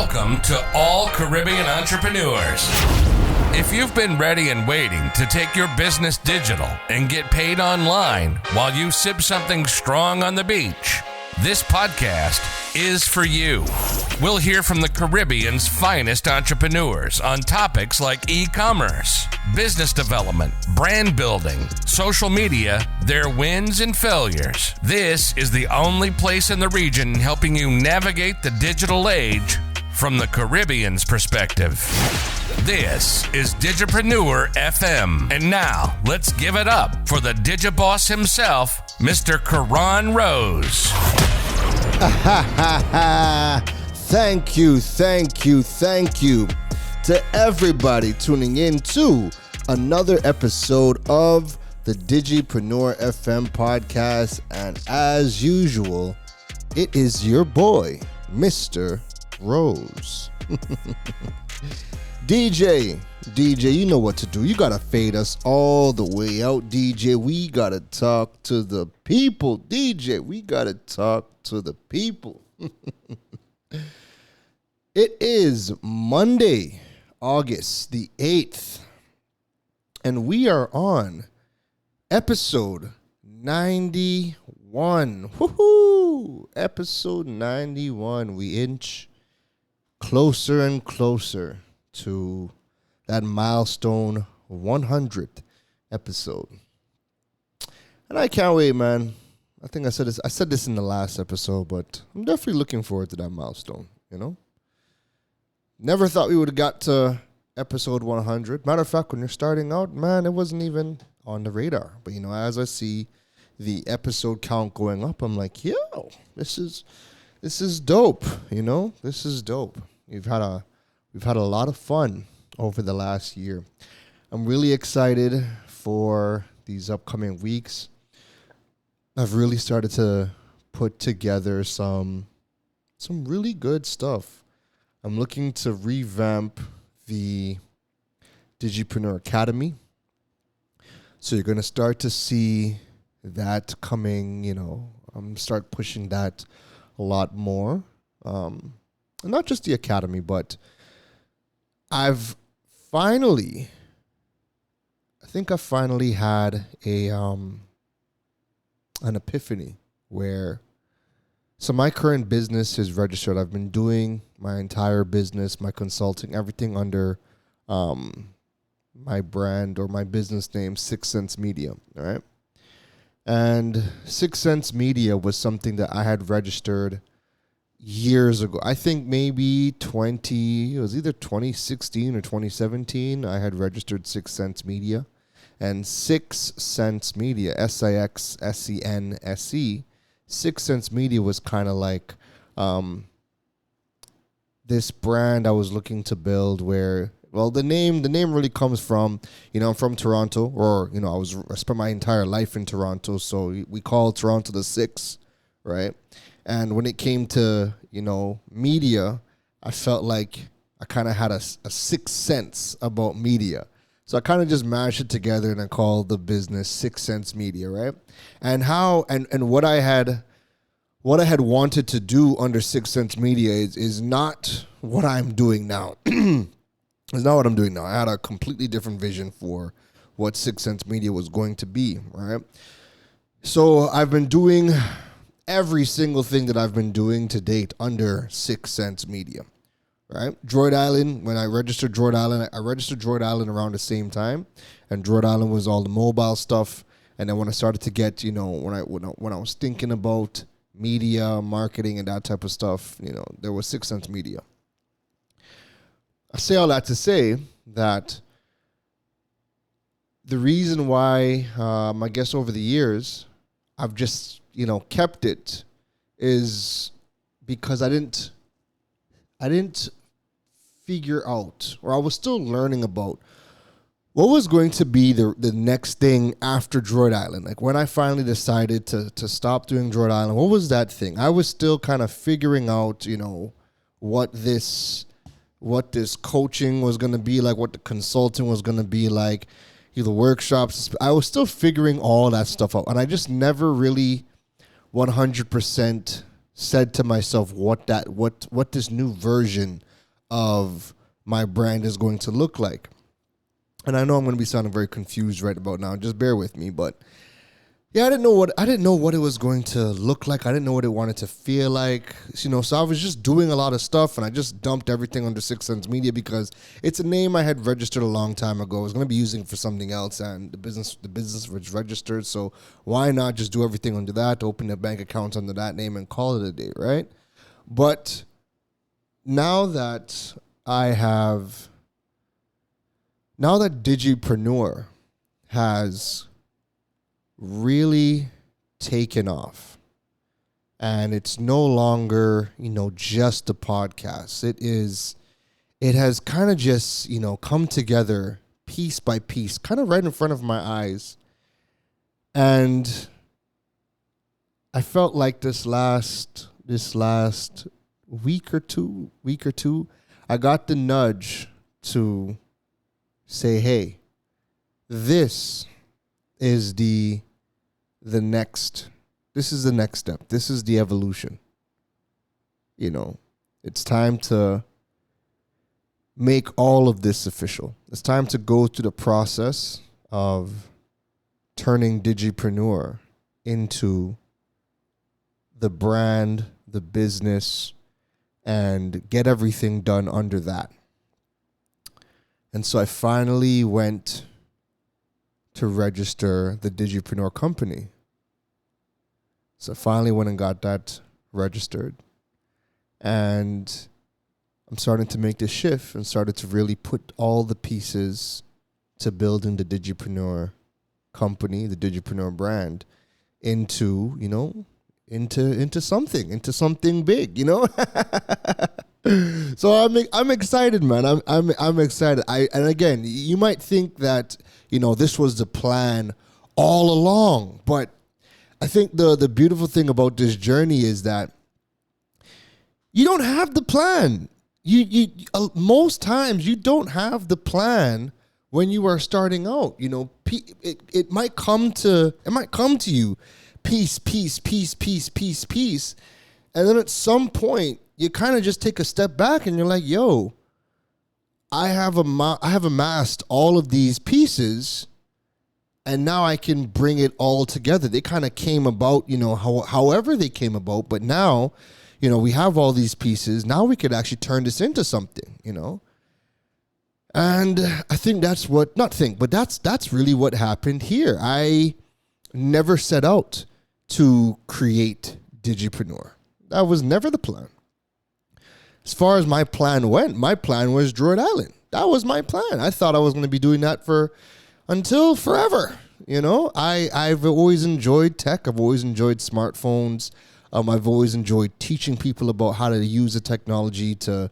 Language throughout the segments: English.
Welcome to all Caribbean entrepreneurs. If you've been ready and waiting to take your business digital and get paid online while you sip something strong on the beach, this podcast is for you. We'll hear from the Caribbean's finest entrepreneurs on topics like e-commerce, business development, brand building, social media, their wins and failures. This is the only place in the region helping you navigate the digital age from the Caribbean's perspective. This is Digipreneur FM. And now, let's give it up for the Digiboss himself, Mr. Karan Rose. Thank you to everybody tuning in to another episode of the Digipreneur FM podcast. And as usual, it is your boy, Mr. Rose. DJ, you know what to do. You gotta fade us all the way out, DJ. We gotta talk to the people, DJ. We gotta talk to the people. It is Monday, August the 8th, and we are on episode 91. Woohoo! Episode 91. We inch closer and closer to that milestone 100th episode. And I can't wait, man. I think I said this in the last episode, but I'm definitely looking forward to that milestone, you know? Never thought we would have got to episode 100. Matter of fact, when you're starting out, man, it wasn't even on the radar. But, you know, as I see the episode count going up, I'm like, yo, this is dope, you know? This is dope. We've had a lot of fun over the last year. I'm really excited for these upcoming weeks. I've really started to put together some really good stuff. I'm looking to revamp the Digipreneur Academy. So you're going to start to see that coming, you know, start pushing that a lot more. Not just the Academy, but I've finally had an epiphany where, so my current business is registered. I've been doing my entire business, my consulting, everything under my brand or my business name, 6 Cents Media, all right? And 6 Cents Media was something that I had registered years ago. I think maybe it was either 2016 or 2017, I had registered 6 Cents Media. And 6 Cents Media, SIXSENSE, 6 Cents Media was kind of like this brand I was looking to build where, well, the name really comes from, you know, I'm from Toronto, or, you know, I spent my entire life in Toronto, so we call Toronto the Six, right? And when it came to, you know, media, I felt like I kind of had a sixth sense about media. So I kind of just mashed it together and I called the business 6 Cents Media, right? And what I had wanted to do under 6 Cents Media is not what I'm doing now. It's not what I'm doing now. I had a completely different vision for what 6 Cents Media was going to be, right? So I've been doing every single thing that I've been doing to date under 6 Cents Media. Right, Droid Island. When I registered Droid Island, I registered Droid Island around the same time, and Droid Island was all the mobile stuff. And then when I started to get, you know, when I was thinking about media, marketing, and that type of stuff, you know, there was 6 Cents Media. I say all that to say that the reason why I guess over the years I've just, you know, kept it is because I didn't figure out, or I was still learning about what was going to be the next thing after Droid Island. Like when I finally decided to stop doing Droid Island, what was that thing? I was still kind of figuring out, you know, what this coaching was going to be like, what the consulting was going to be like, the workshops. I was still figuring all that stuff out. And I just never really 100% said to myself what this new version of my brand is going to look like. And I know I'm going to be sounding very confused right about now. Just bear with me, but yeah, I didn't know what it was going to look like. I didn't know what it wanted to feel like. So I was just doing a lot of stuff, and I just dumped everything under Six Sense Media because it's a name I had registered a long time ago. I was going to be using it for something else, and the business was registered. So why not just do everything under that, open a bank account under that name, and call it a day, right? But now that Digipreneur has really taken off, and it's no longer, just a podcast. It has kind of just, come together piece by piece, kind of right in front of my eyes. And I felt like this last week or two, I got the nudge to say, hey, this is the next step. This is the evolution. It's time to make all of this official. It's time to go through the process of turning Digipreneur into the brand, the business, and get everything done under that. And so I finally went to register the Digipreneur company. So I finally went and got that registered. And I'm starting to make this shift and started to really put all the pieces to building the Digipreneur company, the Digipreneur brand, into something big, So I'm excited, man. I'm excited. And again, you might think that this was the plan all along, but I think the beautiful thing about this journey is that you don't have the plan. You most times you don't have the plan when you are starting out. It might come to you, piece, and then at some point you kind of just take a step back and you're like, yo, I have amassed all of these pieces, and now I can bring it all together. They kind of came about, however they came about, but now, we have all these pieces. Now we could actually turn this into something, And I think that's really what happened here. I never set out to create Digipreneur. That was never the plan. As far as my plan went, my plan was Droid Island. That was my plan. I thought I was going to be doing that until forever. I've always enjoyed tech. I've always enjoyed smartphones. I've always enjoyed teaching people about how to use the technology to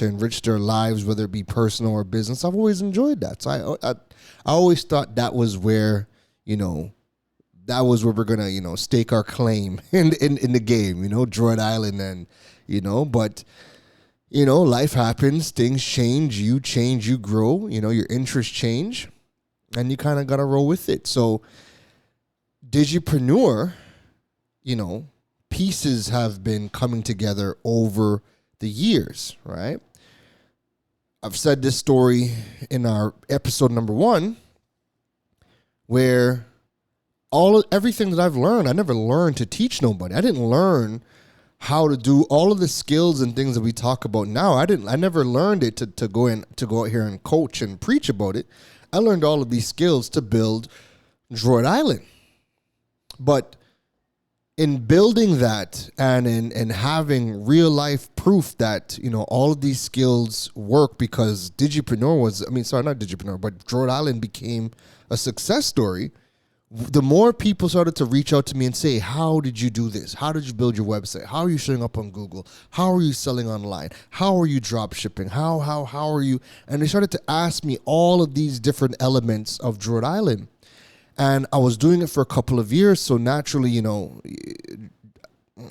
enrich their lives, whether it be personal or business. I've always enjoyed that. So I always thought that was where, we're gonna, stake our claim in the game, Droid Island, and but life happens, things change, you grow, your interests change, and you kind of gotta roll with it. So Digipreneur, pieces have been coming together over the years, right? I've said this story in our episode number 1, where everything that I've learned, I never learned to teach nobody. I didn't learn how to do all of the skills and things that we talk about now. I never learned it to go out here and coach and preach about it. I learned all of these skills to build Droid Island. But in building that and in having real life proof that, all of these skills work, because not Digipreneur, but Droid Island became a success story. The more people started to reach out to me and say, how did you do this? How did you build your website? How are you showing up on Google? How are you selling online? How are you drop shipping? How are you? And they started to ask me all of these different elements of Droid Island. And I was doing it for a couple of years. So naturally,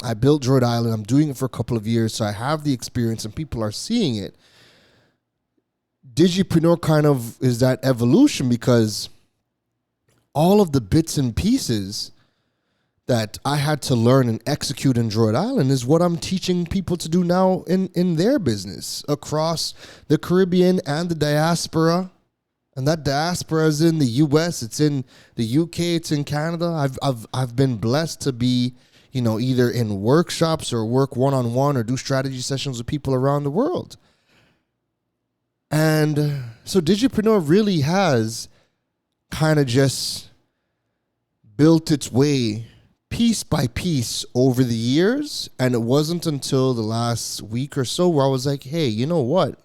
I built Droid Island. I'm doing it for a couple of years. So I have the experience and people are seeing it. Digipreneur kind of is that evolution, because all of the bits and pieces that I had to learn and execute in Droid Island is what I'm teaching people to do now in their business across the Caribbean and the diaspora. And that diaspora is in the U.S., it's in the U.K., it's in Canada. I've been blessed to be, either in workshops or work one-on-one or do strategy sessions with people around the world. And so Digipreneur really has kind of just built its way piece by piece over the years. And it wasn't until the last week or so where I was like, hey, you know what?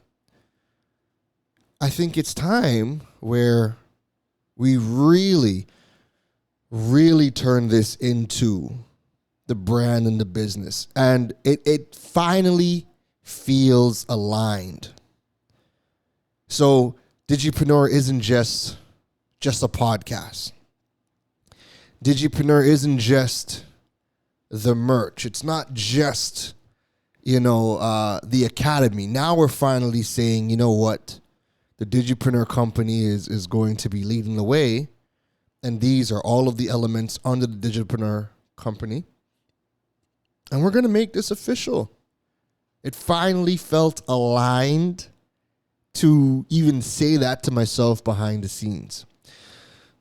I think it's time where we really, really turn this into the brand and the business. And it finally feels aligned. So Digipreneur isn't just a podcast. Digipreneur isn't just the merch. It's not just, the academy. Now we're finally saying, you know what? The Digipreneur company is going to be leading the way. And these are all of the elements under the Digipreneur company. And we're going to make this official. It finally felt aligned to even say that to myself behind the scenes.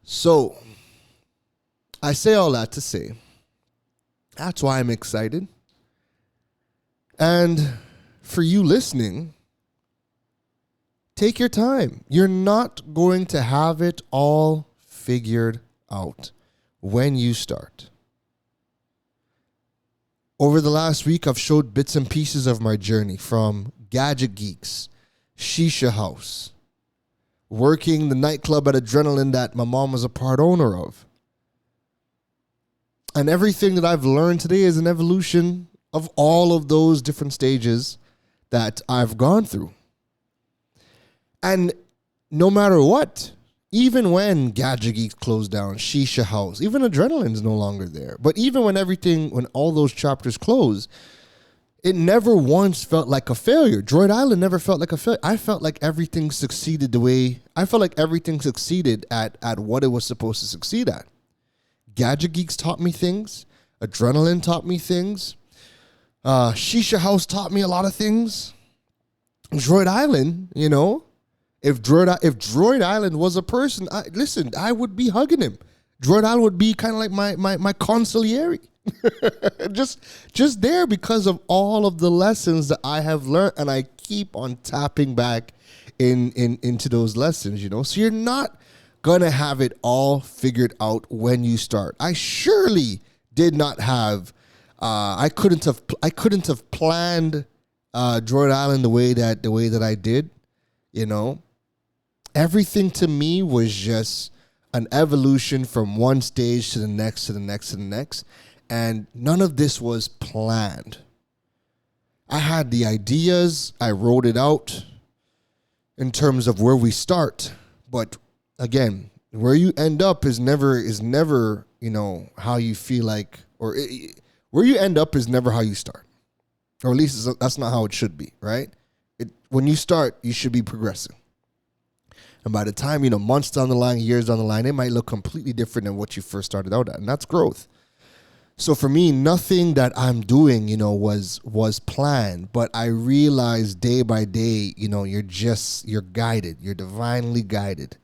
So I say all that to say, that's why I'm excited. And for you listening, take your time. You're not going to have it all figured out when you start. Over the last week, I've showed bits and pieces of my journey from Gadget Geeks, Shisha House, working the nightclub at Adrenaline that my mom was a part owner of. And everything that I've learned today is an evolution of all of those different stages that I've gone through. And no matter what, even when Gadget Geeks closed down, Shisha House, even Adrenaline's no longer there. But even when all those chapters closed, it never once felt like a failure. Droid Island never felt like a failure. I felt like everything succeeded at what it was supposed to succeed at. Gadget Geeks taught me things. Adrenaline taught me things. Shisha House taught me a lot of things. Droid Island, if Droid Island was a person, I would be hugging him. Droid Island would be kind of like my consigliere. just there because of all of the lessons that I have learned, and I keep on tapping back into those lessons, So you're not gonna have it all figured out when you start. I surely did not have. I couldn't have planned Droid Island the way that I did. Everything to me was just an evolution from one stage to the next, to the next, to the next. And none of this was planned. I had the ideas. I wrote it out in terms of where we start. But again, where you end up is never, how you feel like, where you end up is never how you start. Or at least that's not how it should be, right? When you start, you should be progressing. And by the time, months down the line, years down the line, it might look completely different than what you first started out at. And that's growth. So for me, nothing that I'm doing, was planned. But I realized day by day, you're guided. You're divinely guided.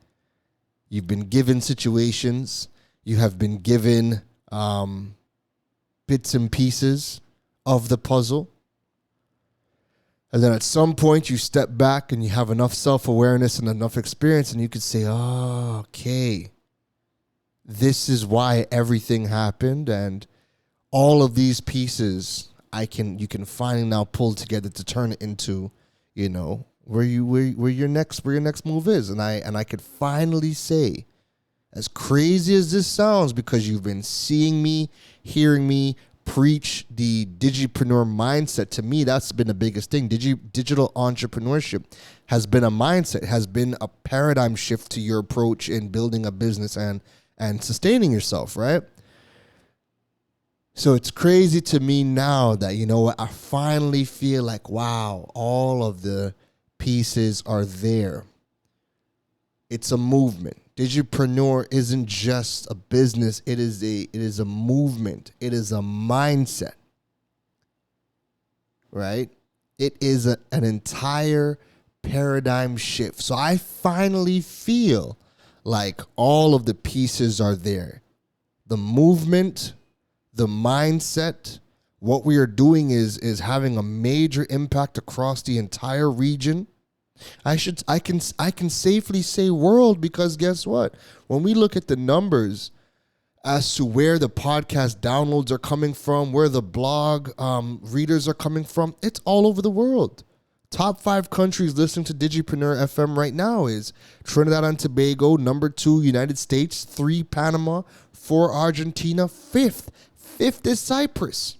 You've been given situations. You have been given bits and pieces of the puzzle. And then at some point you step back and you have enough self-awareness and enough experience and you could say, oh, okay, this is why everything happened. And all of these pieces you can finally now pull together to turn it into, where your next move is. And I could finally say, as crazy as this sounds, because you've been seeing me, hearing me, preach the digipreneur mindset. To me, that's been the biggest thing. Digital entrepreneurship has been a mindset, has been a paradigm shift to your approach in building a business and sustaining yourself, right? So it's crazy to me now that, I finally feel like, wow, all of the pieces are there. It's a movement. Digipreneur isn't just a business. It is a movement. It is a mindset. Right? It is an entire paradigm shift. So I finally feel like all of the pieces are there. The movement, the mindset, what we are doing is having a major impact across the entire region. I can safely say world, because guess what? When we look at the numbers as to where the podcast downloads are coming from, where the blog readers are coming from, it's all over the world. Top 5 countries listening to Digipreneur FM right now is Trinidad and Tobago, number 2, United States, 3, Panama, 4, Argentina, 5th is Cyprus.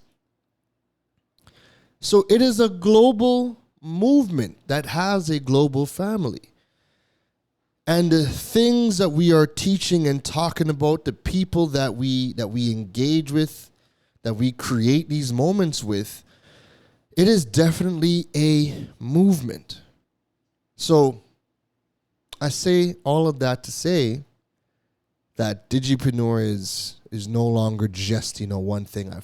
So it is a global movement that has a global family. And the things that we are teaching and talking about, the people that we engage with, that we create these moments with, it is definitely a movement. So I say all of that to say that Digipreneur is no longer just, one thing. I'm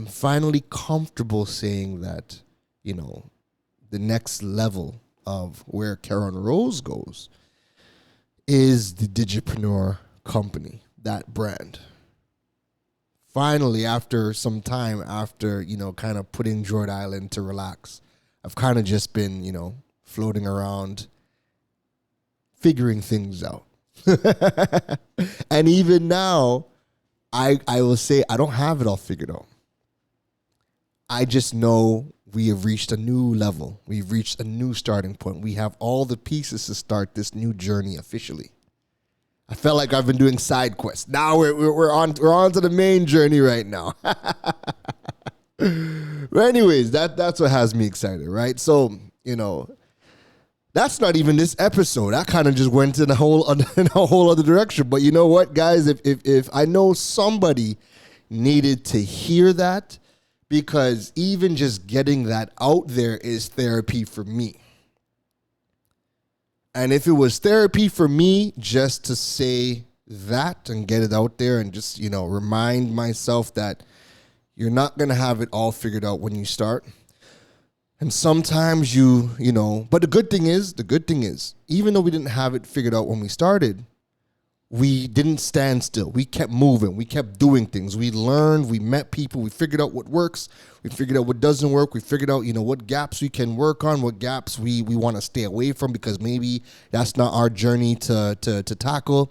finally comfortable saying that, the next level of where Karen Rose goes is the Digipreneur company, that brand. Finally, after some time, kind of putting Droid Island to relax, I've kind of just been, floating around, figuring things out. And even now, I will say I don't have it all figured out. I just know we have reached a new level. We've reached a new starting point. We have all the pieces to start this new journey officially. I felt like I've been doing side quests. Now we're on to the main journey right now. But anyways, that's what has me excited, right? So, that's not even this episode. That kind of just went in a whole other direction. But you know what, guys? If I know somebody needed to hear that, because even just getting that out there is therapy for me. And if it was therapy for me just to say that and get it out there and just, remind myself that you're not going to have it all figured out when you start. And sometimes but the good thing is, even though we didn't have it figured out when we started, we didn't stand still. We kept moving. We kept doing things. We learned. We met people. We figured out what works. We figured out what doesn't work. We figured out, what gaps we can work on, what gaps we want to stay away from because maybe that's not our journey to tackle.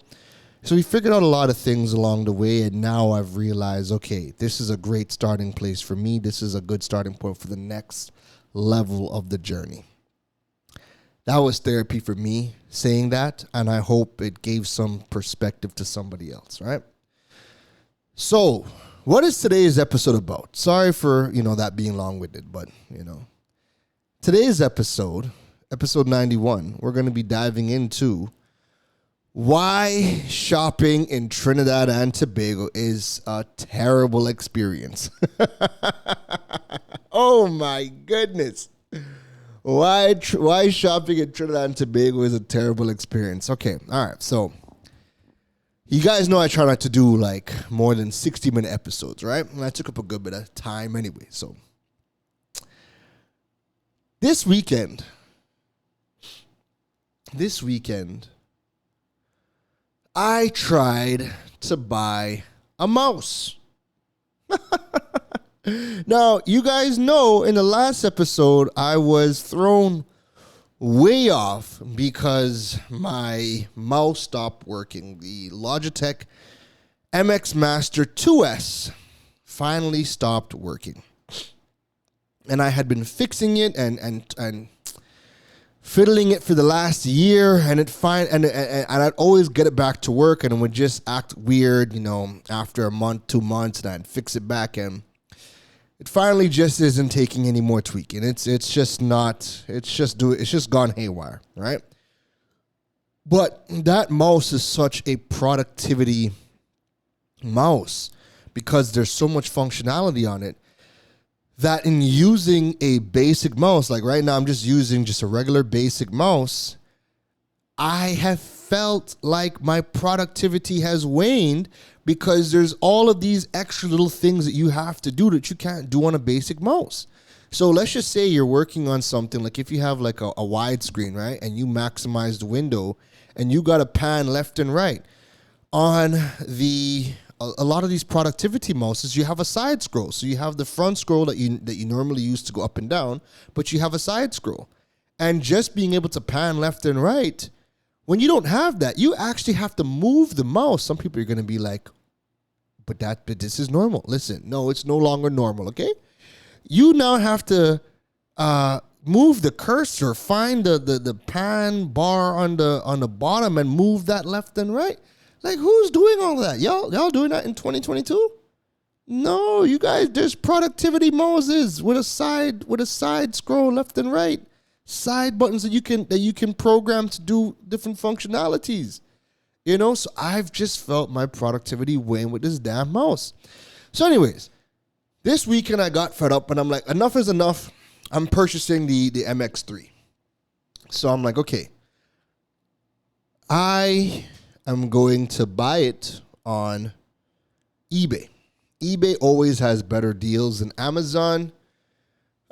So we figured out a lot of things along the way, and now I've realized, okay, this is a great starting place for me. This is a good starting point for the next level of the journey. That was therapy for me saying that, and I hope it gave some perspective to somebody else, right? So, what is today's episode about? Sorry for, that being long-winded, but, today's episode 91, we're going to be diving into why shopping in Trinidad and Tobago is a terrible experience. Oh my goodness. Why shopping in Trinidad and Tobago is a terrible experience. Okay, all right. So you guys know I try not to do like more than 60-minute episodes, right? And I took up a good bit of time anyway. So this weekend, I tried to buy a mouse. Now, you guys know in the last episode, I was thrown way off because my mouse stopped working. The Logitech MX Master 2S finally stopped working. And I had been fixing it and fiddling it for the last year, and and I'd always get it back to work, and it would just act weird, after a month, 2 months, and I'd fix it back, and it finally just isn't taking any more tweaking. It's just gone haywire, right? But that mouse is such a productivity mouse because there's so much functionality on it that in using a basic mouse, like right now I'm just using just a regular basic mouse, I have felt like my productivity has waned because there's all of these extra little things that you have to do that you can't do on a basic mouse. So let's just say you're working on something, like if you have like a wide screen, right? And you maximize the window and you got to pan left and right. On a lot of these productivity mouses, you have a side scroll. So you have the front scroll that you normally use to go up and down, but you have a side scroll. And just being able to pan left and right, when you don't have that, you actually have to move the mouse. Some people are going to be like, but this is normal. Listen, no, it's no longer normal, okay? You now have to move the cursor, find the pan bar on the bottom and move that left and right. Like, who's doing all that? Y'all doing that in 2022? No, you guys, there's productivity Moses with a side scroll left and right. Side buttons that you can program to do different functionalities. You know, so I've just felt my productivity wane with this damn mouse. So anyways, this weekend I got fed up and I'm like, enough is enough. I'm purchasing the MX3. So I'm like, okay, I am going to buy it on eBay. eBay always has better deals than Amazon.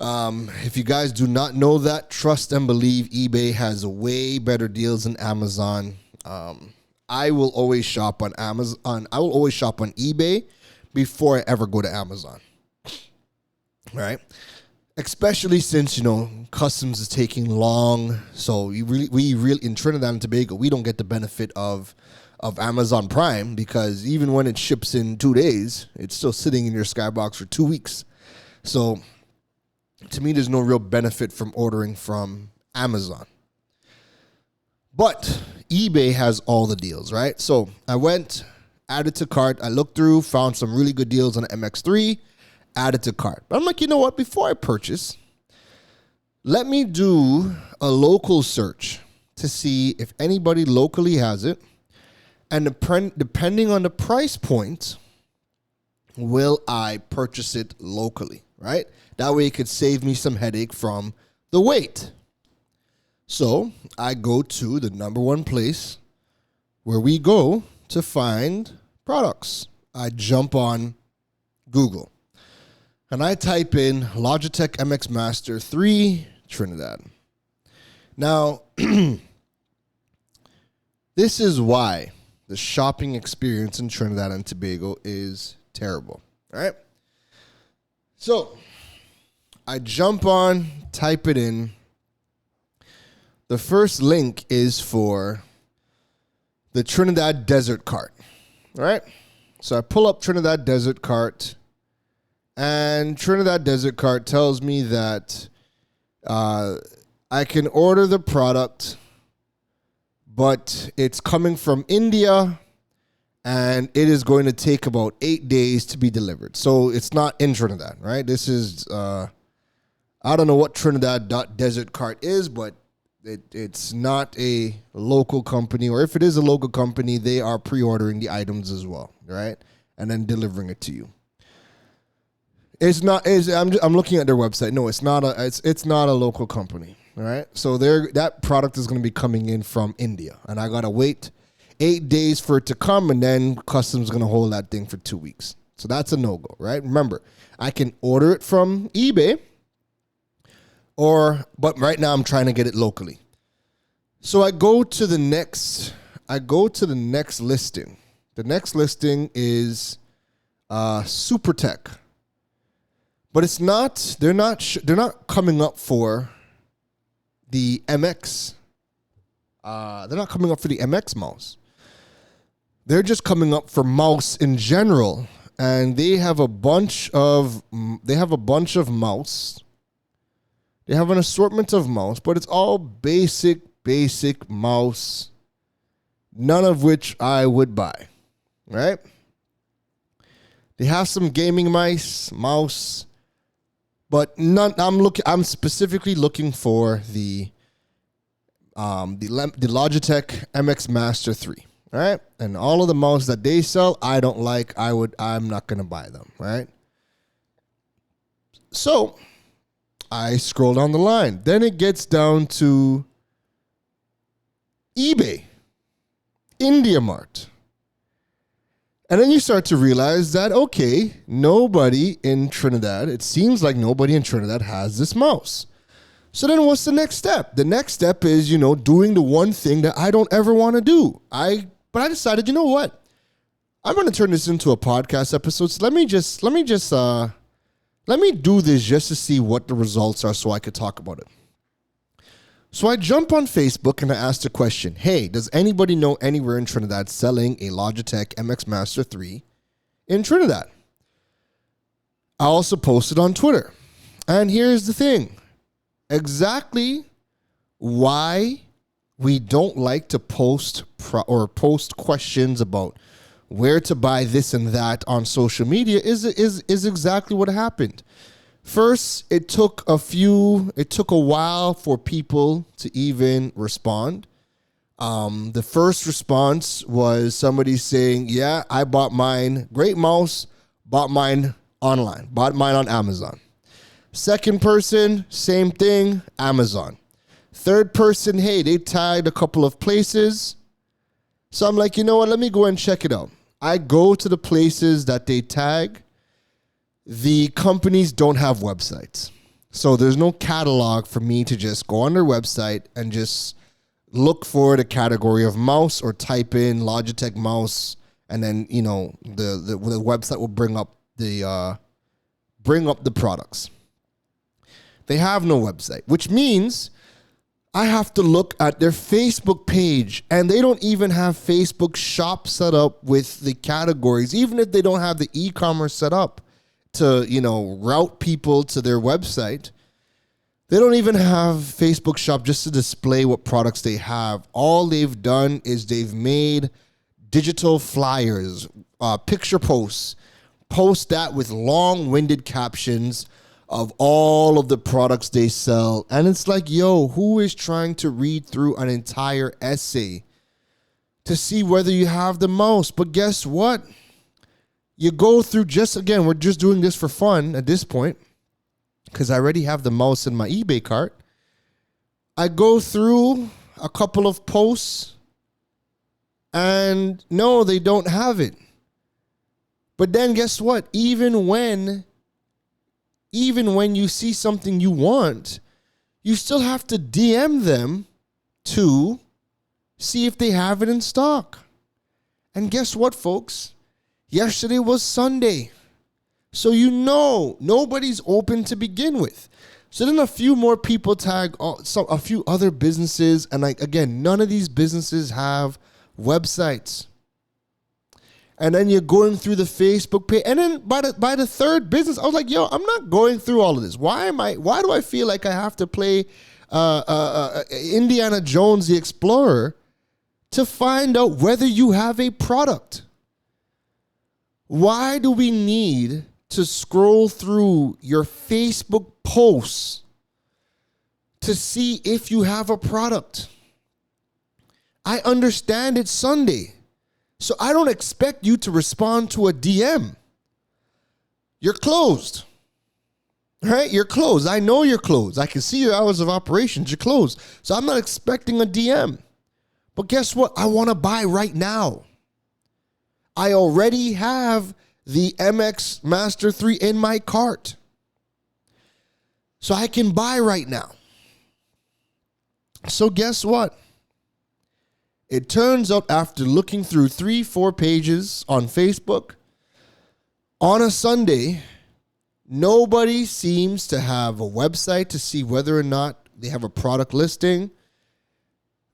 If you guys do not know that, trust and believe eBay has way better deals than Amazon. I will always shop on Amazon. I will always shop on eBay before I ever go to Amazon. All right. Especially since, you know, customs is taking long. So we really in Trinidad and Tobago, we don't get the benefit of Amazon Prime, because even when it ships in 2 days, it's still sitting in your skybox for 2 weeks. So to me, there's no real benefit from ordering from Amazon. But eBay has all the deals, right? So I went, added to cart. I looked through, found some really good deals on the MX3, added to cart. But I'm like, you know what? Before I purchase, let me do a local search to see if anybody locally has it. And depending on the price point, will I purchase it locally, right? That way it could save me some headache from the wait. So I go to the number one place where we go to find products. I jump on Google and I type in Logitech MX Master 3 Trinidad. Now, this is why the shopping experience in Trinidad and Tobago is terrible, right? So I jump on, type it in. The first link is for the Trinidad Desert Cart, all right? So I pull up Trinidad Desert Cart, and Trinidad Desert Cart tells me that I can order the product, but it's coming from India, and it is going to take about 8 days to be delivered. So it's not in Trinidad, right? This is, I don't know what Trinidad Desert Cart is, but it's not a local company. Or if it is a local company, they are pre-ordering the items as well, right? And then delivering it to you. It's not. I'm looking at their website. No, it's not a local company. All right. So that product is going to be coming in from India, and I gotta wait 8 days for it to come, and then customs going to hold that thing for 2 weeks. So that's a no-go, right? Remember, I can order it from eBay, but right now I'm trying to get it locally. So I go to the next listing. The next listing is SuperTech. But it's not. They're not coming up for the MX. They're not coming up for the MX mouse. They're just coming up for mouse in general, and they have a bunch of mouse. They have an assortment of mouse, but it's all basic mouse. None of which I would buy, right? They have some gaming mouse. But none. I'm specifically looking for the Logitech MX Master 3, right? And all of the mouses that they sell, I don't like. I'm not gonna buy them, right? So I scroll down the line. Then it gets down to eBay, India Mart. And then you start to realize that, okay, nobody in Trinidad, it seems like nobody in Trinidad has this mouse. So then what's the next step? The next step is, doing the one thing that I don't ever want to do. But I decided, you know what? I'm going to turn this into a podcast episode. So let me do this just to see what the results are so I could talk about it. So I jump on Facebook and I ask the question, hey, does anybody know anywhere in Trinidad selling a Logitech MX Master 3 in Trinidad? I also posted on Twitter. And here's the thing. Exactly why we don't like to post questions about where to buy this and that on social media is exactly what happened. First, it took a while for people to even respond. The first response was somebody saying, yeah, I bought mine, great mouse, bought mine online, bought mine on Amazon. Second person, same thing, Amazon. Third person, hey, they tagged a couple of places. So I'm like, you know what, let me go and check it out. I go to the places that they tag. The companies don't have websites. So there's no catalog for me to just go on their website and just look for the category of mouse or type in Logitech mouse, and then, the website will bring up the products. They have no website, which means I have to look at their Facebook page, and they don't even have Facebook shop set up with the categories, even if they don't have the e-commerce set up to, route people to their website. They don't even have Facebook shop just to display what products they have. All they've done is they've made digital flyers, picture post that with long-winded captions of all of the products they sell. And it's like, yo, who is trying to read through an entire essay to see whether you have the mouse? But guess what? You go through we're just doing this for fun at this point because I already have the mouse in my eBay cart. I go through a couple of posts and no, they don't have it. But then guess what? Even when you see something you want, you still have to DM them to see if they have it in stock. And guess what, folks? Yesterday was Sunday. So nobody's open to begin with. So then a few more people tag a few other businesses. And again, none of these businesses have websites. And then you're going through the Facebook page. And then by the third business, I was like, yo, I'm not going through all of this. Why do I feel like I have to play Indiana Jones the Explorer to find out whether you have a product? Why do we need to scroll through your Facebook posts to see if you have a product? I understand it's Sunday, so I don't expect you to respond to a DM. You're closed, right? You're closed. I know you're closed. I can see your hours of operations. You're closed. So I'm not expecting a DM. But guess what? I want to buy right now. I already have the MX Master 3 in my cart. So I can buy right now. So guess what? It turns out after looking through 3-4 pages on Facebook, on a Sunday, nobody seems to have a website to see whether or not they have a product listing.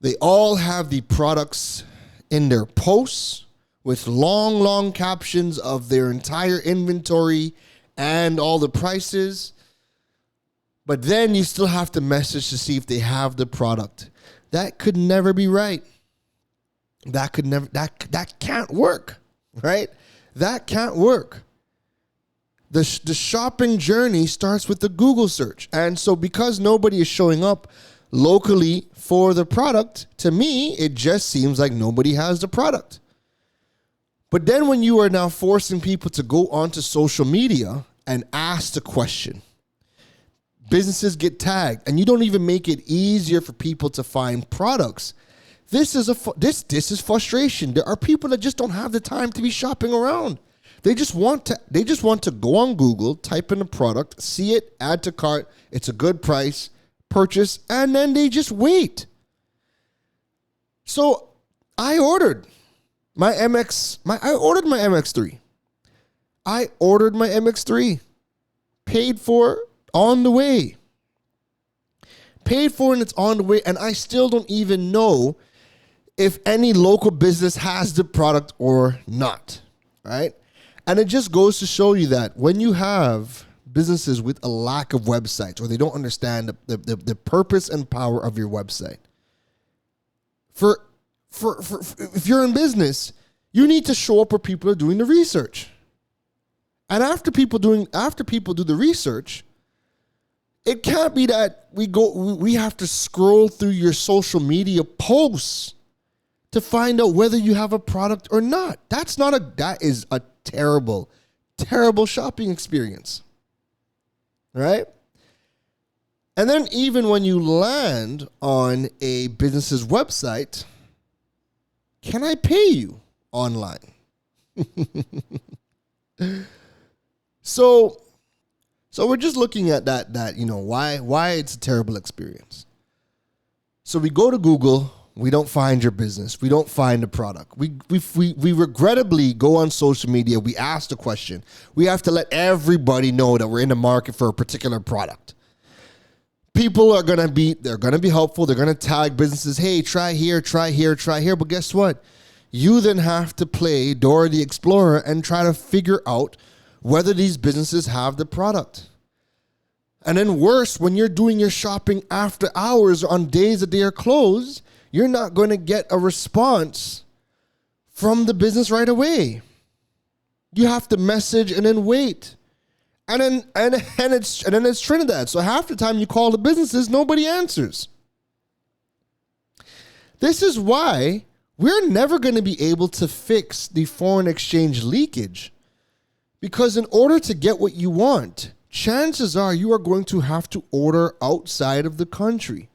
They all have the products in their posts with long captions of their entire inventory and all the prices. But then you still have to message to see if they have the product. That could never be right. That can't work, right? That can't work. The shopping journey starts with the Google search. And so because nobody is showing up locally for the product, to me, it just seems like nobody has the product. But then when you are now forcing people to go onto social media and ask the question, businesses get tagged, and you don't even make it easier for people to find products, This is this is frustration. There are people that just don't have the time to be shopping around. They just want to go on Google, type in a product, see it, add to cart. It's a good price, purchase, and then they just wait. So I ordered my MX3. I ordered my MX3. Paid for, on the way. Paid for and it's on the way, and I still don't even know if any local business has the product or not, right? And it just goes to show you that when you have businesses with a lack of websites, or they don't understand the purpose and power of your website, for if you're in business, you need to show up where people are doing the research. And after people do the research, it can't be that we have to scroll through your social media posts to find out whether you have a product or not. That is a terrible, terrible shopping experience. Right? And then even when you land on a business's website, can I pay you online? So we're just looking at that why it's a terrible experience. So we go to Google, we don't find your business, we don't find the product. We regrettably go on social media, we ask the question. We have to let everybody know that we're in the market for a particular product. People are gonna be helpful, they're gonna tag businesses, hey, try here, but guess what? You then have to play Dora the Explorer and try to figure out whether these businesses have the product. And then worse, when you're doing your shopping after hours on days that they are closed, you're not going to get a response from the business right away. You have to message and then wait. And then it's Trinidad. So half the time you call the businesses, nobody answers. This is why we're never going to be able to fix the foreign exchange leakage. Because in order to get what you want, chances are you are going to have to order outside of the country.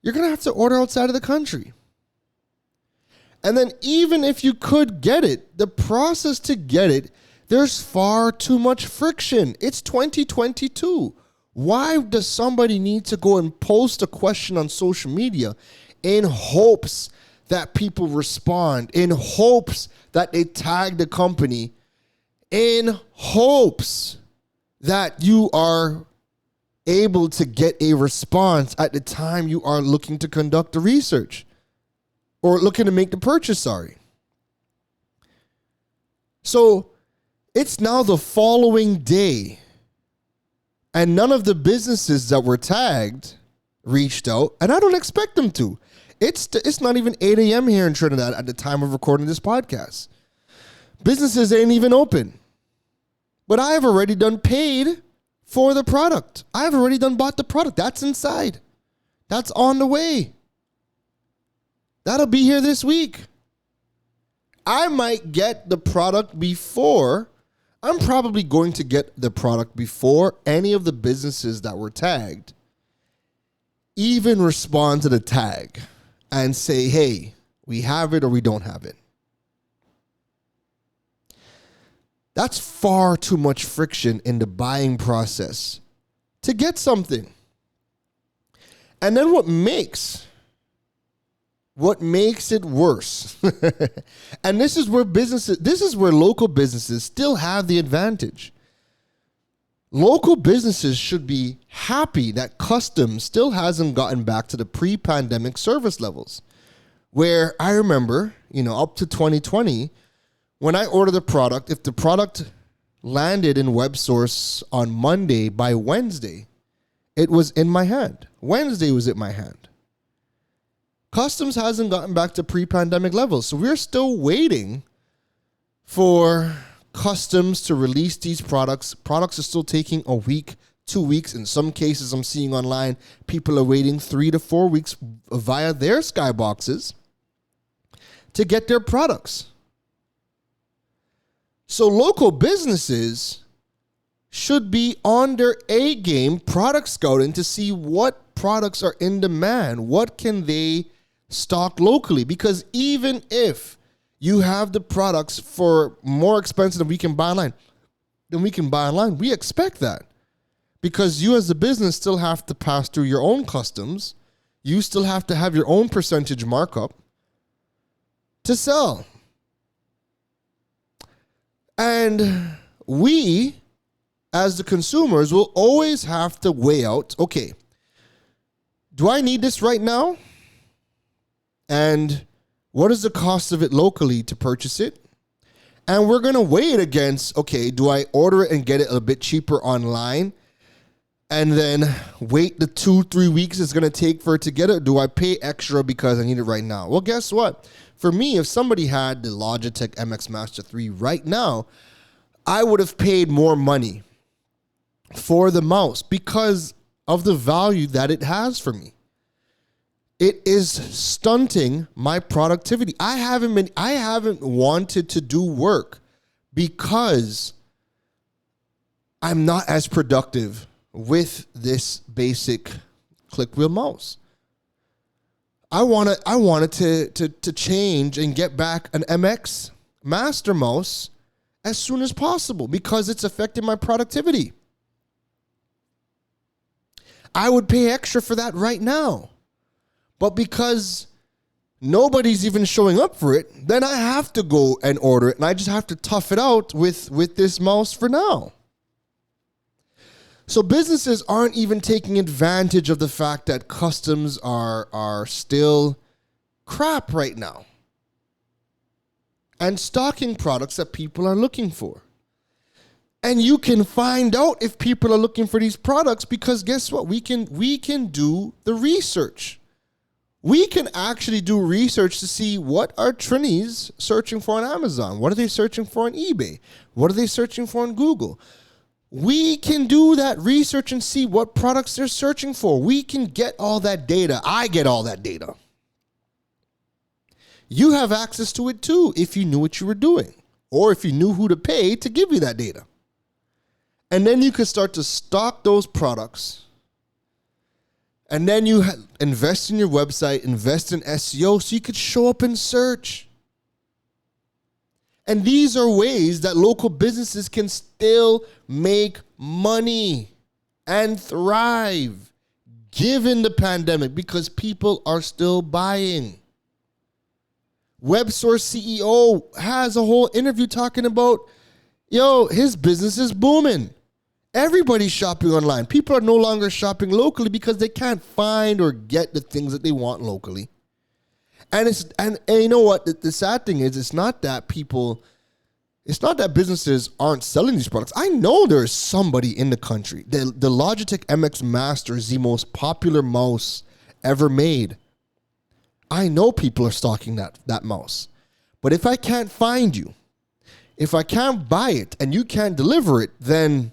You're going to have to order outside of the country. And then even if you could get it, the process to get it, there's far too much friction. It's 2022. Why does somebody need to go and post a question on social media in hopes that people respond, in hopes that they tag the company, in hopes that you are able to get a response at the time you are looking to conduct the research or looking to make the purchase, So it's now the following day and none of the businesses that were tagged reached out, and I don't expect them to. It's not even 8 a.m. here in Trinidad at the time of recording this podcast. Businesses ain't even open. But I have already done paid for the product. I've already done bought the product. That's inside. That's on the way. That'll be here this week. I might get the product before. I'm probably going to get the product before any of the businesses that were tagged even respond to the tag and say, hey, we have it or we don't have it. That's far too much friction in the buying process to get something. And then what makes it worse, and this is where local businesses still have the advantage. Local businesses should be happy that customs still hasn't gotten back to the pre-pandemic service levels, where I remember, up to 2020, when I ordered a product, if the product landed in WebSource on Monday, by Wednesday, it was in my hand. Wednesday was in my hand. Customs hasn't gotten back to pre-pandemic levels, so we're still waiting for customs to release these products. Products are still taking a week, 2 weeks. In some cases, I'm seeing online, people are waiting 3 to 4 weeks via their skyboxes to get their products. So local businesses should be on their A game product scouting to see what products are in demand. What can they stocked locally, because even if you have the products for more expensive than we can buy online, we expect that. Because you as a business still have to pass through your own customs. You still have to have your own percentage markup to sell. And we, as the consumers, will always have to weigh out, okay, do I need this right now? And what is the cost of it locally to purchase it? And we're going to weigh it against, okay, do I order it and get it a bit cheaper online and then wait the 2-3 weeks it's going to take for it to get it? Do I pay extra because I need it right now? Well, guess what? For me, if somebody had the Logitech MX Master 3 right now, I would have paid more money for the mouse because of the value that it has for me. It is stunting my productivity. I haven't wanted to do work because I'm not as productive with this basic click wheel mouse. I wanted to change and get back an MX Master mouse as soon as possible because it's affecting my productivity. I would pay extra for that right now. But because nobody's even showing up for it, then I have to go and order it, and I just have to tough it out with this mouse for now. So businesses aren't even taking advantage of the fact that customs are still crap right now and stocking products that people are looking for. And you can find out if people are looking for these products because guess what? We can do the research. We can actually do research to see what are Trinis searching for on Amazon. What are they searching for on eBay? What are they searching for on Google? We can do that research and see what products they're searching for. We can get all that data. I get all that data. You have access to it too if you knew what you were doing or if you knew who to pay to give you that data. And then you could start to stock those products. And then you invest in your website, invest in SEO so you could show up in search. And these are ways that local businesses can still make money and thrive given the pandemic because people are still buying. WebSource CEO has a whole interview talking about, his business is booming. Everybody's shopping online. People are no longer shopping locally because they can't find or get the things that they want locally. And you know what? The sad thing is, it's not that businesses aren't selling these products. I know there's somebody in the country. The Logitech MX Master is the most popular mouse ever made. I know people are stocking that mouse. But if I can't find you, if I can't buy it and you can't deliver it, then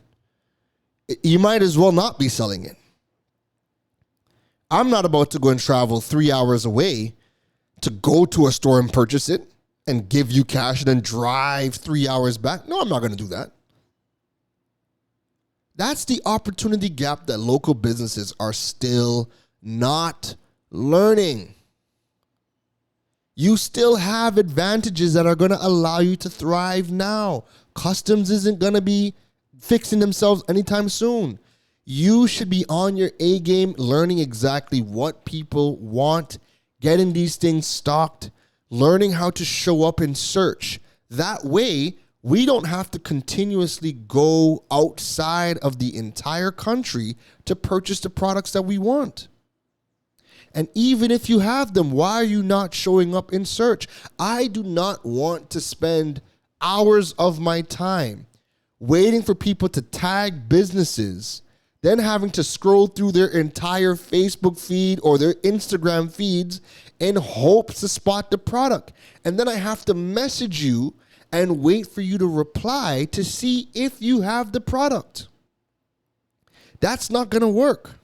you might as well not be selling it. I'm not about to go and travel 3 hours away to go to a store and purchase it and give you cash and then drive 3 hours back. No, I'm not going to do that. That's the opportunity gap that local businesses are still not learning. You still have advantages that are going to allow you to thrive now. Customs isn't going to be fixing themselves anytime soon. You should be on your A game, learning exactly what people want, getting these things stocked, learning how to show up in search. That way, we don't have to continuously go outside of the entire country to purchase the products that we want. And even if you have them, why are you not showing up in search? I do not want to spend hours of my time waiting for people to tag businesses, then having to scroll through their entire Facebook feed or their Instagram feeds in hopes to spot the product. And then I have to message you and wait for you to reply to see if you have the product. That's not going to work.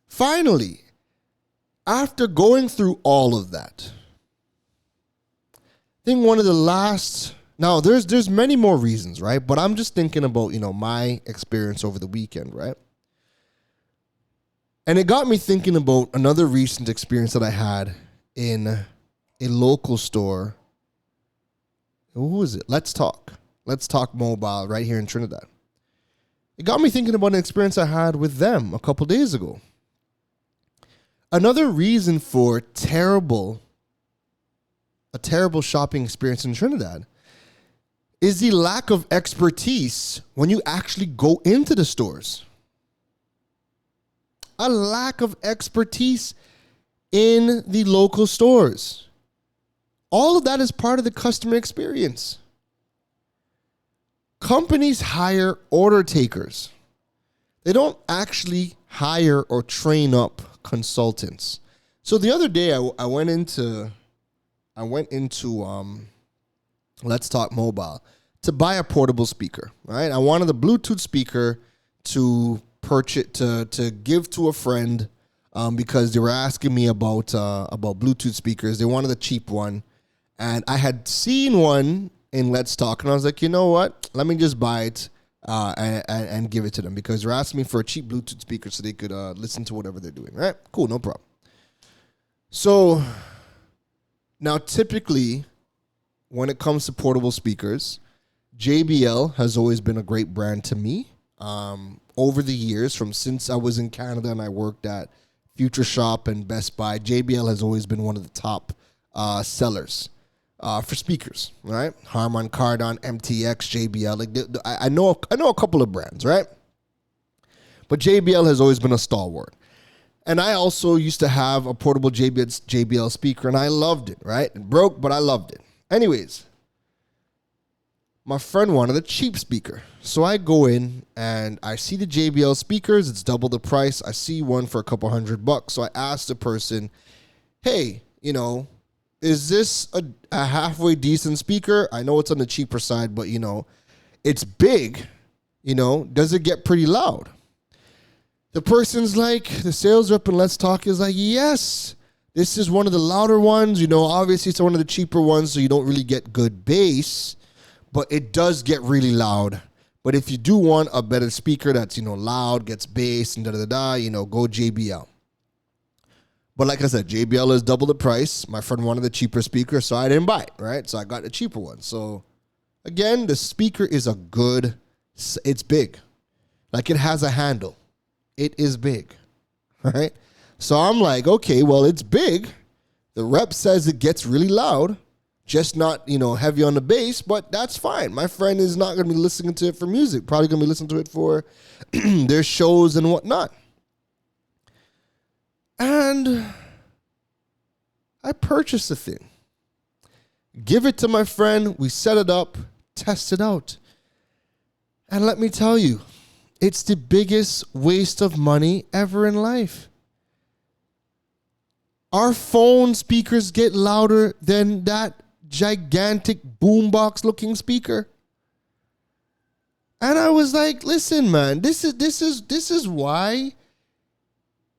Finally, after going through all of that, I think one of the last... Now, there's many more reasons, right? But I'm just thinking about, my experience over the weekend, right? And it got me thinking about another recent experience that I had in a local store. Who was it? Let's Talk Mobile right here in Trinidad. It got me thinking about an experience I had with them a couple days ago. Another reason for a terrible shopping experience in Trinidad is the lack of expertise when you actually go into the stores. A lack of expertise in the local stores. All of that is part of the customer experience. Companies hire order takers. They don't actually hire or train up consultants. So the other day I went into Let's Talk Mobile to buy a portable speaker, right? I wanted a Bluetooth speaker to purchase to give to a friend because they were asking me about Bluetooth speakers. They wanted a cheap one, and I had seen one in Let's Talk, and I was like, you know what? Let me just buy it and give it to them because they're asking me for a cheap Bluetooth speaker so they could listen to whatever they're doing, right? Cool, no problem. So now typically when it comes to portable speakers, JBL has always been a great brand to me. Over the years, since I was in Canada and I worked at Future Shop and Best Buy, JBL has always been one of the top sellers for speakers, right? Harman Kardon, MTX, JBL. I know a couple of brands, right? But JBL has always been a stalwart. And I also used to have a portable JBL speaker, and I loved it, right? It broke, but I loved it. Anyways, my friend wanted a cheap speaker. So I go in and I see the JBL speakers. It's double the price. I see one for a couple $100. So I asked the person, hey, is this a halfway decent speaker? I know it's on the cheaper side, but, it's big. Does it get pretty loud? The person's like, the sales rep in Let's Talk is like, yes, this is one of the louder ones. Obviously it's one of the cheaper ones, so you don't really get good bass, but it does get really loud. But if you do want a better speaker that's, loud, gets bass, and go JBL. But like I said, JBL is double the price. My friend wanted the cheaper speaker, so I didn't buy it, right? So I got the cheaper one. So again, the speaker is it's big. Like it has a handle. It is big, right? So I'm like, okay, well, it's big. The rep says it gets really loud, just not, heavy on the bass, but that's fine. My friend is not going to be listening to it for music. Probably going to be listening to it for their shows and whatnot. And I purchased the thing. Give it to my friend. We set it up, test it out. And let me tell you, it's the biggest waste of money ever in life. Our phone speakers get louder than that gigantic boombox looking speaker. And I was like, listen, man, this is why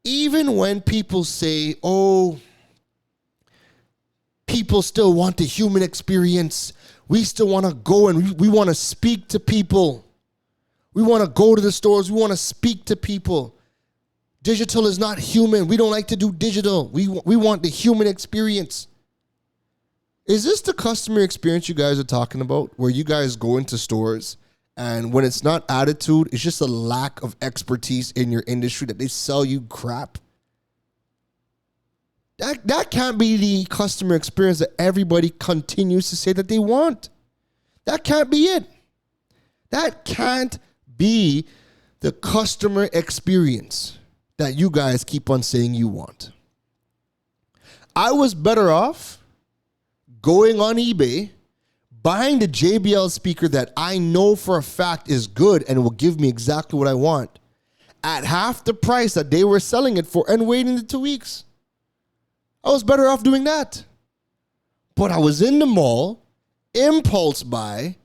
even when people say, oh, people still want the human experience, we still want to go and we want to speak to people. We want to go to the stores. We want to speak to people. Digital is not human. We don't like to do digital. We want the human experience. Is this the customer experience you guys are talking about, where you guys go into stores and when it's not attitude, it's just a lack of expertise in your industry that they sell you crap? That can't be the customer experience that everybody continues to say that they want. That can't be it. That can't be the customer experience that you guys keep on saying you want. I was better off going on eBay, buying the JBL speaker that I know for a fact is good and will give me exactly what I want at half the price that they were selling it for and waiting the 2 weeks. I was better off doing that. But I was in the mall, impulse buy,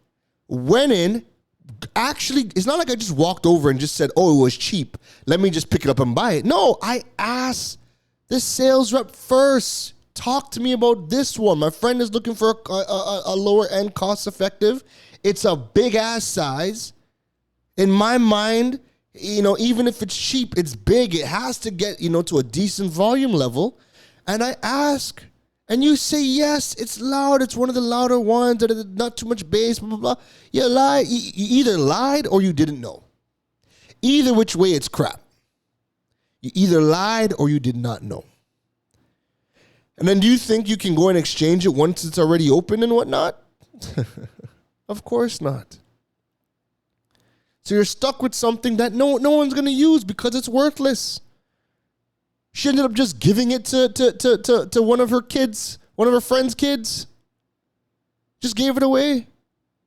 went in. Actually, it's not like I just walked over and just said, oh, it was cheap. Let me just pick it up and buy it. No, I asked the sales rep first. Talk to me about this one. My friend is looking for a lower end, cost effective. It's a big ass size. In my mind, Even if it's cheap, it's big. It has to get, to a decent volume level. And I ask, and you say, yes, it's loud. It's one of the louder ones. Not too much bass, blah, blah, blah. You lie. You either lied or you didn't know. Either which way, it's crap. You either lied or you did not know. And then do you think you can go and exchange it once it's already open and whatnot? Of course not. So you're stuck with something that no one's going to use because it's worthless. She ended up just giving it to one of her kids, one of her friend's kids. Just gave it away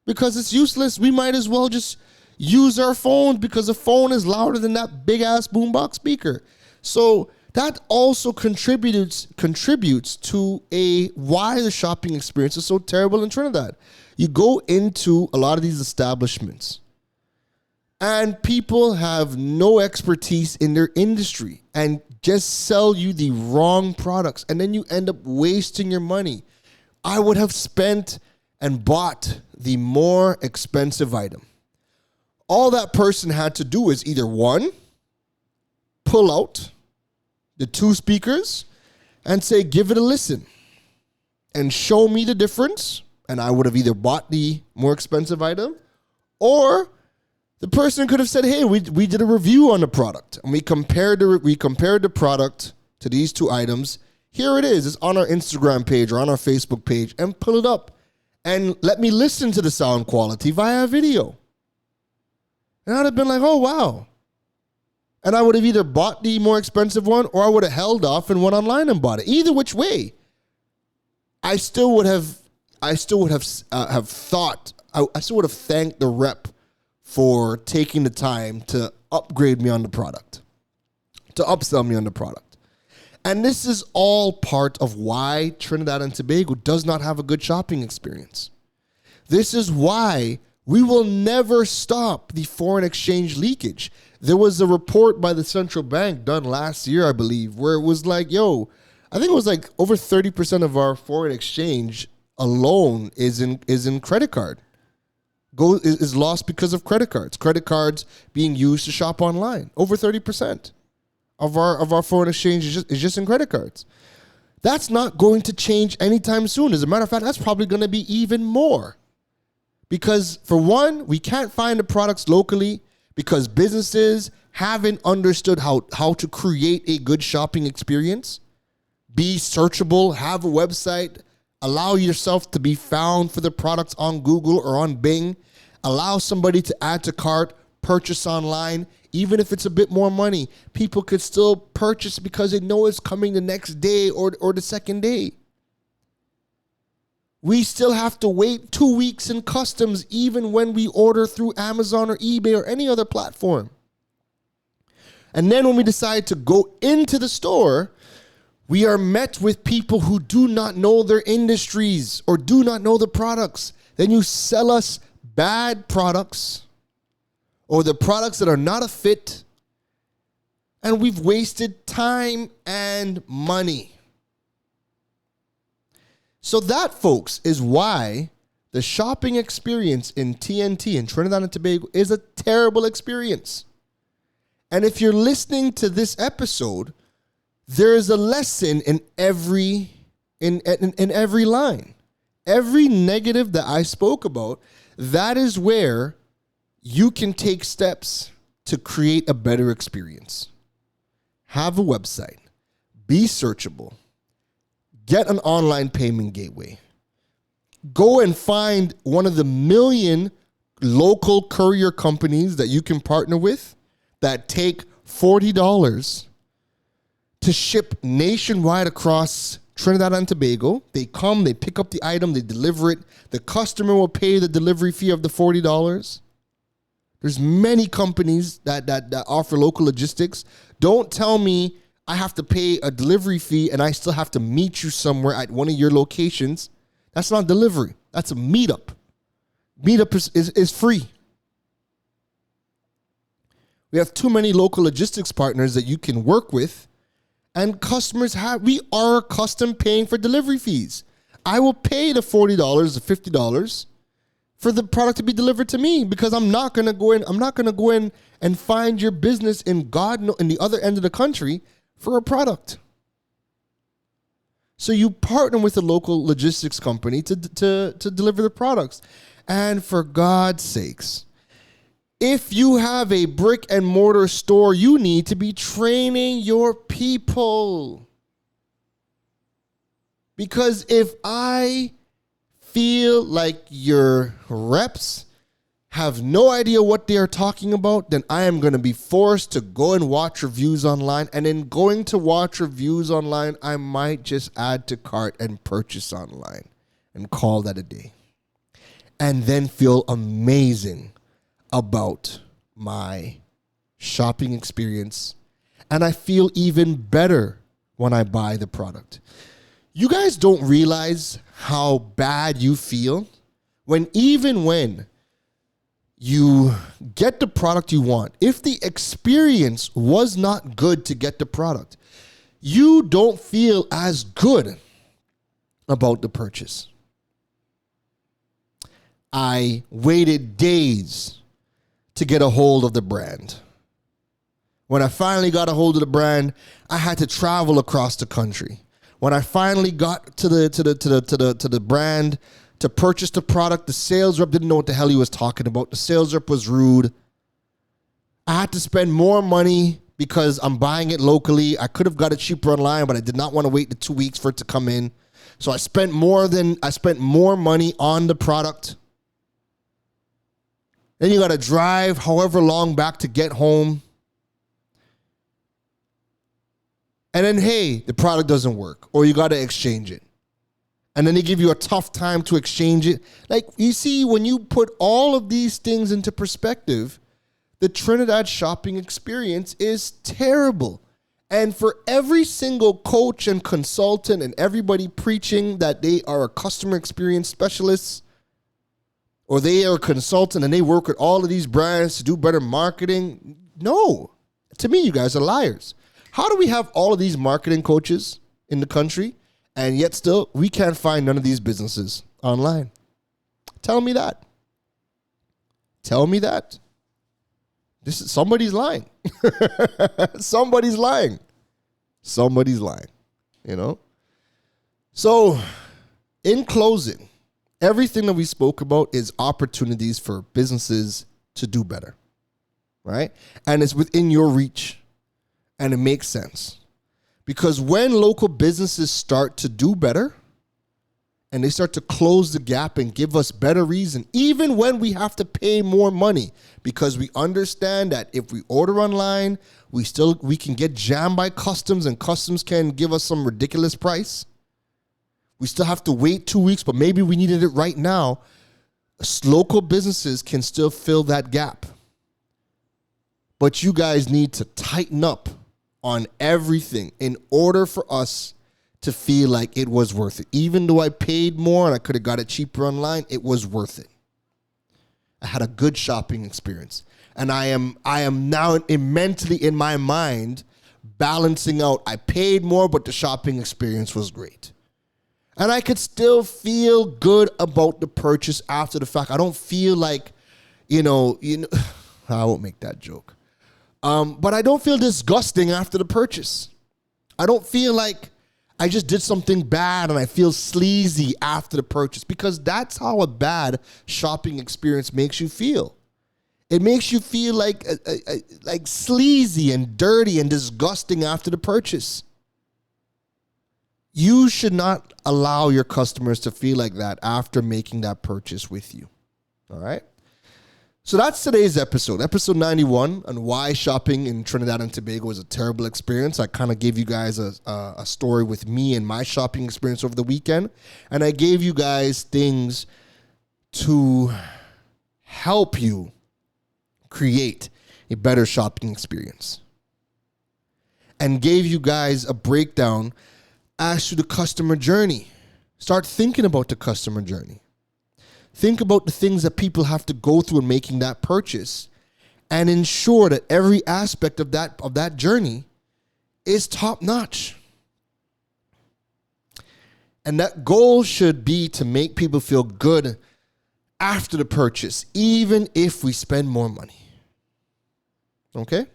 because it's useless. We might as well just use our phones because the phone is louder than that big-ass boombox speaker. So that also contributes to why the shopping experience is so terrible in Trinidad. You go into a lot of these establishments, and people have no expertise in their industry and just sell you the wrong products. And then you end up wasting your money. I would have spent and bought the more expensive item. All that person had to do is either one, pull out the two speakers and say, give it a listen and show me the difference. And I would have either bought the more expensive item, or the person could have said, hey, we did a review on the product and we compared the product to these two items. Here it is. It's on our Instagram page or on our Facebook page, and pull it up and let me listen to the sound quality via video. And I'd have been like, oh, wow. And I would have either bought the more expensive one or I would have held off and went online and bought it. Either which way, I still would have thanked the rep for taking the time to upgrade me on the product, to upsell me on the product. And this is all part of why Trinidad and Tobago does not have a good shopping experience. This is why we will never stop the foreign exchange leakage. There was a report by the central bank done last year, I believe, where it was like, I think it was like over 30% of our foreign exchange alone is in credit card. Is lost because of credit cards. Credit cards being used to shop online. Over 30% of our foreign exchange is just in credit cards. That's not going to change anytime soon. As a matter of fact, that's probably going to be even more. Because for one, we can't find the products locally because businesses haven't understood how to create a good shopping experience. Be searchable, have a website, allow yourself to be found for the products on Google or on Bing. Allow somebody to add to cart, purchase online. Even if it's a bit more money, people could still purchase because they know it's coming the next day or the second day. We still have to wait 2 weeks in customs even when we order through Amazon or eBay or any other platform. And then when we decide to go into the store, we are met with people who do not know their industries or do not know the products. Then you sell us bad products or the products that are not a fit, and we've wasted time and money. So that, folks, is why the shopping experience in TNT, in Trinidad and Tobago, is a terrible experience. And if you're listening to this episode, there is a lesson in every line. Every negative that I spoke about, that is where you can take steps to create a better experience. Have a website. Be searchable. Get an online payment gateway. Go and find one of the million local courier companies that you can partner with that take $40 to ship nationwide across Trinidad and Tobago. They come, they pick up the item, they deliver it. The customer will pay the delivery fee of the $40. There's many companies that offer local logistics. Don't tell me I have to pay a delivery fee and I still have to meet you somewhere at one of your locations. That's not delivery. That's a meetup. Meetup is free. We have too many local logistics partners that you can work with, and we are accustomed paying for delivery fees. I will pay the $40 or $50 for the product to be delivered to me, because I'm not going to go in and find your business in the other end of the country for a product. So you partner with a local logistics company to deliver the products. And for God's sakes, if you have a brick and mortar store, you need to be training your people. Because if I feel like your reps have no idea what they are talking about, then I am going to be forced to go and watch reviews online. And in going to watch reviews online, I might just add to cart and purchase online and call that a day. And then feel amazing about my shopping experience. And I feel even better when I buy the product. You guys don't realize how bad you feel when you get the product you want. If the experience was not good to get the product, you don't feel as good about the purchase. I waited days to get a hold of the brand. When I finally got a hold of the brand, I had to travel across the country. When I finally got to the brand to purchase the product, the sales rep didn't know what the hell he was talking about. The sales rep was rude. I had to spend more money because I'm buying it locally. I could have got it cheaper online, but I did not want to wait the 2 weeks for it to come in. So I spent more money on the product. Then you got to drive however long back to get home. And then, hey, the product doesn't work, or you got to exchange it. And then they give you a tough time to exchange it. Like, you see, when you put all of these things into perspective, the Trinidad shopping experience is terrible. And for every single coach and consultant and everybody preaching that they are a customer experience specialist, or they are a consultant and they work with all of these brands to do better marketing, no. To me, you guys are liars. How do we have all of these marketing coaches in the country, and yet still we can't find none of these businesses online? Tell me that. Tell me that. Somebody's lying. Somebody's lying. Somebody's lying. You know? So, in closing, everything that we spoke about is opportunities for businesses to do better. Right? And it's within your reach. And it makes sense. Because when local businesses start to do better and they start to close the gap and give us better reason, even when we have to pay more money, because we understand that if we order online, we can get jammed by customs, and customs can give us some ridiculous price. We still have to wait 2 weeks, but maybe we needed it right now. Local businesses can still fill that gap. But you guys need to tighten up on everything in order for us to feel like it was worth it. Even though I paid more and I could have got it cheaper online, it was worth it. I had a good shopping experience. And I am now mentally in my mind balancing out. I paid more, but the shopping experience was great. And I could still feel good about the purchase after the fact. I don't feel like, I won't make that joke. But I don't feel disgusting after the purchase. I don't feel like I just did something bad and I feel sleazy after the purchase, because that's how a bad shopping experience makes you feel. It makes you feel like sleazy and dirty and disgusting after the purchase. You should not allow your customers to feel like that after making that purchase with you. All right? So that's today's episode 91, on why shopping in Trinidad and Tobago was a terrible experience. I kind of gave you guys a story with me and my shopping experience over the weekend. And I gave you guys things to help you create a better shopping experience. And gave you guys a breakdown as to the customer journey. Start thinking about the customer journey. Think about the things that people have to go through in making that purchase, and ensure that every aspect of that journey is top notch. And that goal should be to make people feel good after the purchase, even if we spend more money. Okay?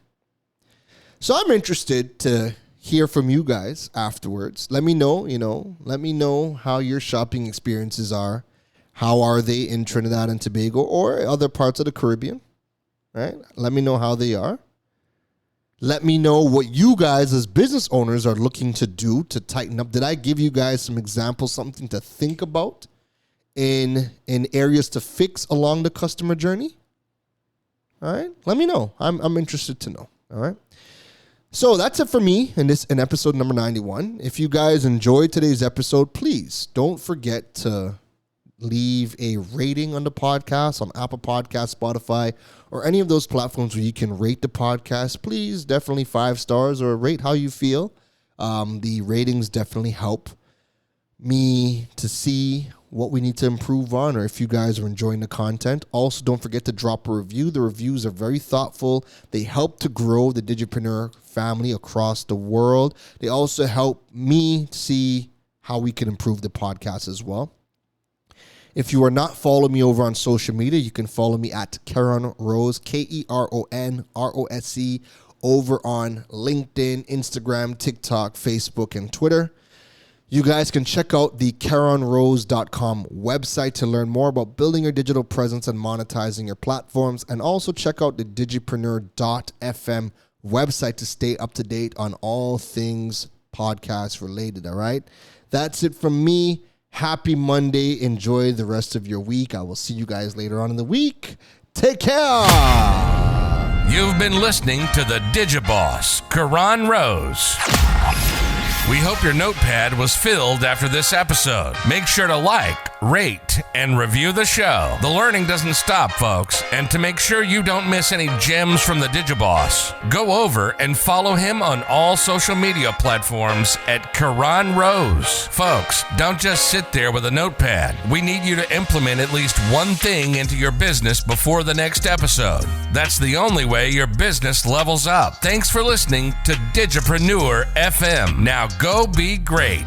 So I'm interested to hear from you guys afterwards. Let me know, let me know how your shopping experiences are. How are they in Trinidad and Tobago or other parts of the Caribbean? Right? Let me know how they are. Let me know what you guys as business owners are looking to do to tighten up. Did I give you guys some examples, something to think about in areas to fix along the customer journey? All right? Let me know. I'm interested to know. All right? So that's it for me in episode number 91. If you guys enjoyed today's episode, please don't forget to leave a rating on the podcast on Apple Podcasts, Spotify, or any of those platforms where you can rate the podcast. Please, definitely 5 stars or rate how you feel. The ratings definitely help me to see what we need to improve on, or if you guys are enjoying the content. Also, don't forget to drop a review. The reviews are very thoughtful. They help to grow the Digipreneur family across the world. They also help me see how we can improve the podcast as well. If you are not following me over on social media, you can follow me at Keron Rose, KeronRosc, over on LinkedIn, Instagram, TikTok, Facebook, and Twitter. You guys can check out the KeronRose.com website to learn more about building your digital presence and monetizing your platforms. And also check out the Digipreneur.fm website to stay up to date on all things podcast related, all right? That's it from me. Happy Monday. Enjoy the rest of your week. I will see you guys later on in the week. Take care. You've been listening to the Digiboss, Keron Rose. We hope your notepad was filled after this episode. Make sure to like, rate, and review the show. The learning doesn't stop, folks. And to make sure you don't miss any gems from the Digiboss, go over and follow him on all social media platforms at Keron Rose. Folks, don't just sit there with a notepad. We need you to implement at least one thing into your business before the next episode. That's the only way your business levels up. Thanks for listening to Digipreneur FM. Now go be great.